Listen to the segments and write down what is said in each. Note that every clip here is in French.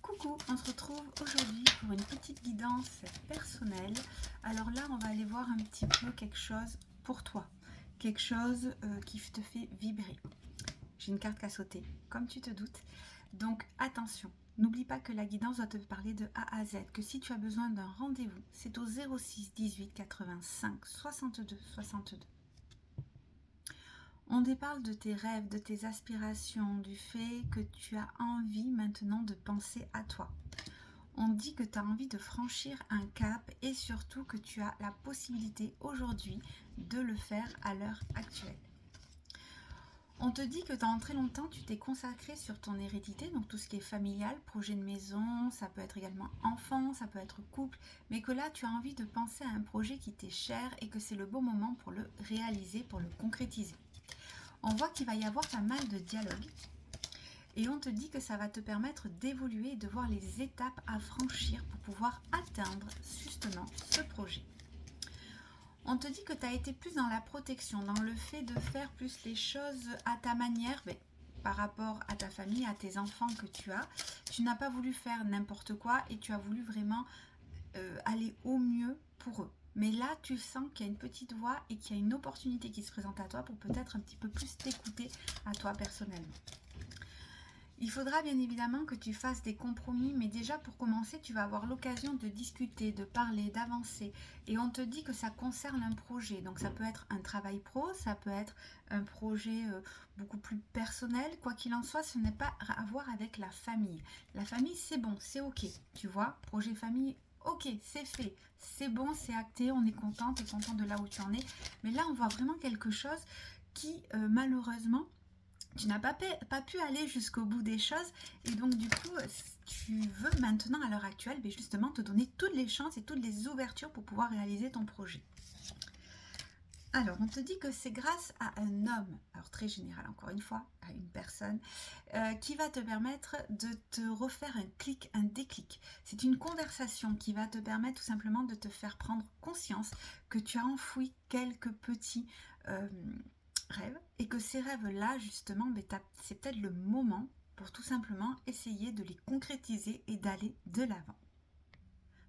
Coucou, on se retrouve aujourd'hui pour une petite guidance personnelle. Alors là, on va aller voir un petit peu quelque chose pour toi, quelque chose qui te fait vibrer. J'ai une carte qui a sauté, comme tu te doutes. Donc attention, n'oublie pas que la guidance doit te parler de A à Z, que si tu as besoin d'un rendez-vous, c'est au 06 18 85 62 62. On te parle de tes rêves, de tes aspirations, du fait que tu as envie maintenant de penser à toi. On dit que tu as envie de franchir un cap et surtout que tu as la possibilité aujourd'hui de le faire à l'heure actuelle. On te dit que pendant très longtemps, tu t'es consacré sur ton hérédité, donc tout ce qui est familial, projet de maison, ça peut être également enfant, ça peut être couple, mais que là, tu as envie de penser à un projet qui t'est cher et que c'est le bon moment pour le réaliser, pour le concrétiser. On voit qu'il va y avoir pas mal de dialogues et on te dit que ça va te permettre d'évoluer et de voir les étapes à franchir pour pouvoir atteindre justement ce projet. On te dit que tu as été plus dans la protection, dans le fait de faire plus les choses à ta manière, par rapport à ta famille, à tes enfants que tu as. Tu n'as pas voulu faire n'importe quoi et tu as voulu vraiment aller au mieux pour eux. Mais là, tu sens qu'il y a une petite voix et qu'il y a une opportunité qui se présente à toi pour peut-être un petit peu plus t'écouter à toi personnellement. Il faudra bien évidemment que tu fasses des compromis, mais déjà pour commencer, tu vas avoir l'occasion de discuter, de parler, d'avancer. Et on te dit que ça concerne un projet. Donc ça peut être un travail pro, ça peut être un projet beaucoup plus personnel. Quoi qu'il en soit, ce n'est pas à voir avec la famille. La famille, c'est bon, c'est ok. Tu vois, projet famille, ok, c'est fait, c'est bon, c'est acté, on est content, tu es content de là où tu en es. Mais là, on voit vraiment quelque chose qui, malheureusement, tu n'as pas pu aller jusqu'au bout des choses et donc du coup tu veux maintenant à l'heure actuelle justement te donner toutes les chances et toutes les ouvertures pour pouvoir réaliser ton projet. Alors on te dit que c'est grâce à un homme, alors très général encore une fois, à une personne, qui va te permettre de te refaire un clic, un déclic. C'est une conversation qui va te permettre tout simplement de te faire prendre conscience que tu as enfoui quelques petits rêves et que ces rêves-là, justement, c'est peut-être le moment pour tout simplement essayer de les concrétiser et d'aller de l'avant.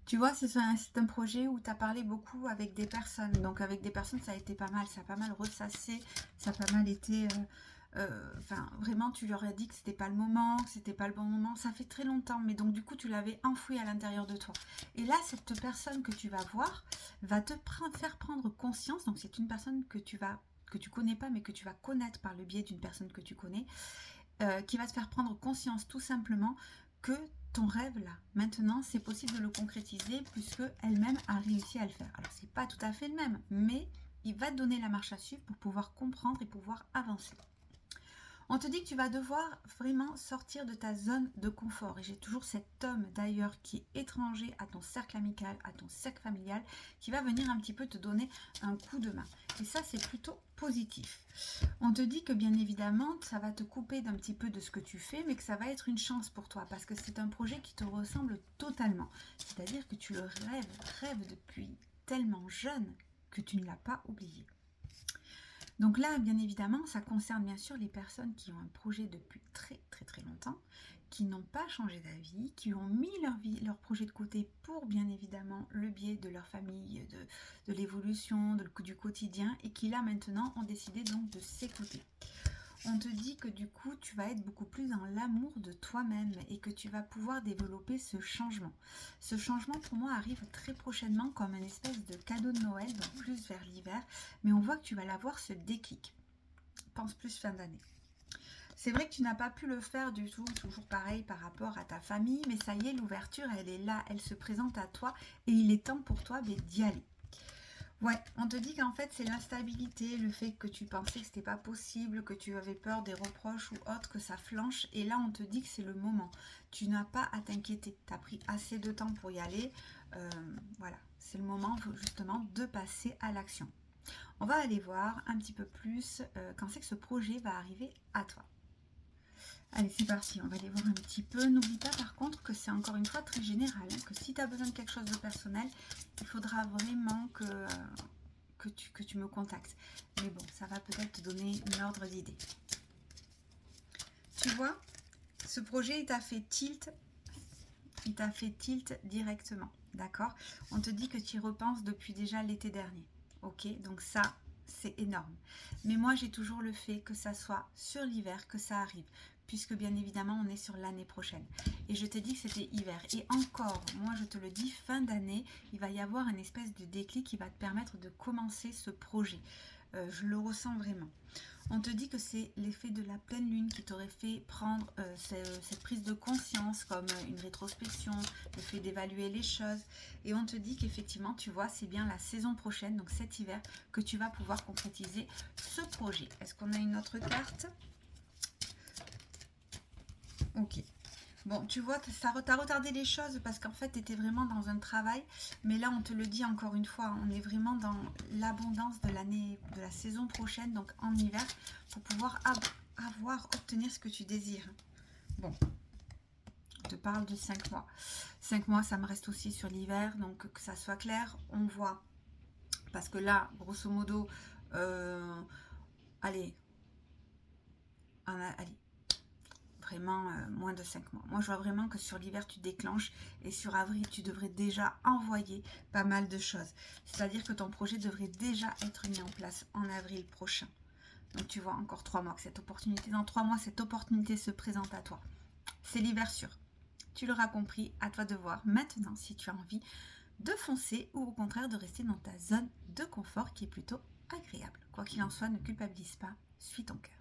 Tu vois, c'est un projet où tu as parlé beaucoup avec des personnes. Donc avec des personnes, ça a été pas mal, ça a pas mal ressassé, ça a pas mal été... vraiment, tu leur as dit que c'était pas le moment, que c'était pas le bon moment. Ça fait très longtemps, mais donc du coup, tu l'avais enfoui à l'intérieur de toi. Et là, cette personne que tu vas voir va te faire prendre conscience. Donc c'est une personne que tu connais pas, mais que tu vas connaître par le biais d'une personne que tu connais, qui va te faire prendre conscience tout simplement que ton rêve là, maintenant c'est possible de le concrétiser puisque elle-même a réussi à le faire. Alors c'est pas tout à fait le même, mais il va te donner la marche à suivre pour pouvoir comprendre et pouvoir avancer. On te dit que tu vas devoir vraiment sortir de ta zone de confort. Et j'ai toujours cet homme d'ailleurs qui est étranger à ton cercle amical, à ton cercle familial, qui va venir un petit peu te donner un coup de main. Et ça, c'est plutôt positif. On te dit que bien évidemment, ça va te couper d'un petit peu de ce que tu fais, mais que ça va être une chance pour toi parce que c'est un projet qui te ressemble totalement. C'est-à-dire que tu le rêves depuis tellement jeune que tu ne l'as pas oublié. Donc là, bien évidemment, ça concerne bien sûr les personnes qui ont un projet depuis très très très longtemps, qui n'ont pas changé d'avis, qui ont mis leur projet de côté pour bien évidemment le biais de leur famille, de l'évolution, du quotidien, et qui là maintenant ont décidé donc de s'écouter. On te dit que du coup, tu vas être beaucoup plus dans l'amour de toi-même et que tu vas pouvoir développer ce changement. Ce changement, pour moi, arrive très prochainement comme une espèce de cadeau de Noël, donc plus vers l'hiver. Mais on voit que tu vas l'avoir, ce déclic. Pense plus fin d'année. C'est vrai que tu n'as pas pu le faire du tout, toujours pareil par rapport à ta famille, mais ça y est, l'ouverture, elle est là, elle se présente à toi et il est temps pour toi d'y aller. Ouais, on te dit qu'en fait c'est l'instabilité, le fait que tu pensais que c'était pas possible, que tu avais peur des reproches ou autre, que ça flanche. Et là on te dit que c'est le moment. Tu n'as pas à t'inquiéter. Tu as pris assez de temps pour y aller. Voilà, c'est le moment justement de passer à l'action. On va aller voir un petit peu plus quand c'est que ce projet va arriver à toi. Allez, c'est parti, on va aller voir un petit peu. N'oublie pas par contre que c'est encore une fois très général, hein, que si tu as besoin de quelque chose de personnel, il faudra vraiment que tu me contactes. Mais bon, ça va peut-être te donner une ordre d'idée. Tu vois, ce projet, il t'a fait tilt il t'a fait tilt directement, d'accord? On te dit que tu y repenses depuis déjà l'été dernier, ok? Donc ça, c'est énorme. Mais moi, j'ai toujours le fait que ça soit sur l'hiver que ça arrive, puisque bien évidemment, on est sur l'année prochaine. Et je t'ai dit que c'était hiver. Et encore, moi, je te le dis, fin d'année, il va y avoir une espèce de déclic qui va te permettre de commencer ce projet. Je le ressens vraiment. On te dit que c'est l'effet de la pleine lune qui t'aurait fait prendre cette prise de conscience comme une rétrospection, le fait d'évaluer les choses. Et on te dit qu'effectivement, tu vois, c'est bien la saison prochaine, donc cet hiver, que tu vas pouvoir concrétiser ce projet. Est-ce qu'on a une autre carte? Ok. Bon, tu vois, ça t'a retardé les choses parce qu'en fait, tu étais vraiment dans un travail. Mais là, on te le dit encore une fois, on est vraiment dans l'abondance de l'année, de la saison prochaine, donc en hiver, pour pouvoir obtenir ce que tu désires. Bon, je te parle de 5 mois. 5 mois, ça me reste aussi sur l'hiver, donc que ça soit clair, on voit. Parce que là, grosso modo, allez, vraiment moins de 5 mois. Moi, je vois vraiment que sur l'hiver, tu déclenches et sur avril, tu devrais déjà envoyer pas mal de choses. C'est-à-dire que ton projet devrait déjà être mis en place en avril prochain. Donc, tu vois, encore 3 mois que cette opportunité, dans 3 mois, cette opportunité se présente à toi. C'est l'hiver sûr. Tu l'auras compris, à toi de voir maintenant si tu as envie de foncer ou au contraire de rester dans ta zone de confort qui est plutôt agréable. Quoi qu'il en soit, ne culpabilise pas, suis ton cœur.